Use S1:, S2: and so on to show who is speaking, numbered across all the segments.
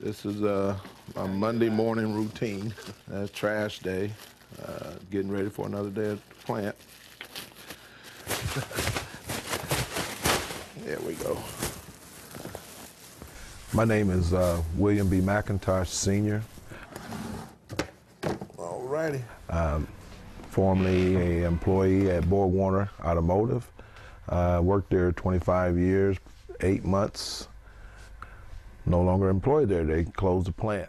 S1: This is a Monday morning routine, trash day, getting ready for another day at the plant. There we go. My name is William B. McIntosh, Sr. All righty. Formerly an employee at Borg-Warner Automotive. Worked there 25 years, 8 months. No longer employed there. They closed the plant.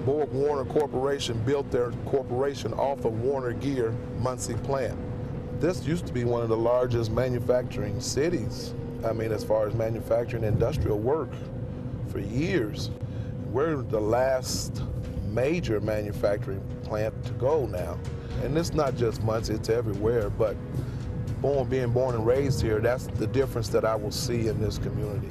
S1: Borg-Warner Corporation built their corporation off of Warner Gear Muncie plant. This used to be one of the largest manufacturing cities. As far as manufacturing industrial work for years. We're the last major manufacturing plant to go now. And it's not just Muncie, it's everywhere, but being born and raised here, that's the difference that I will see in this community.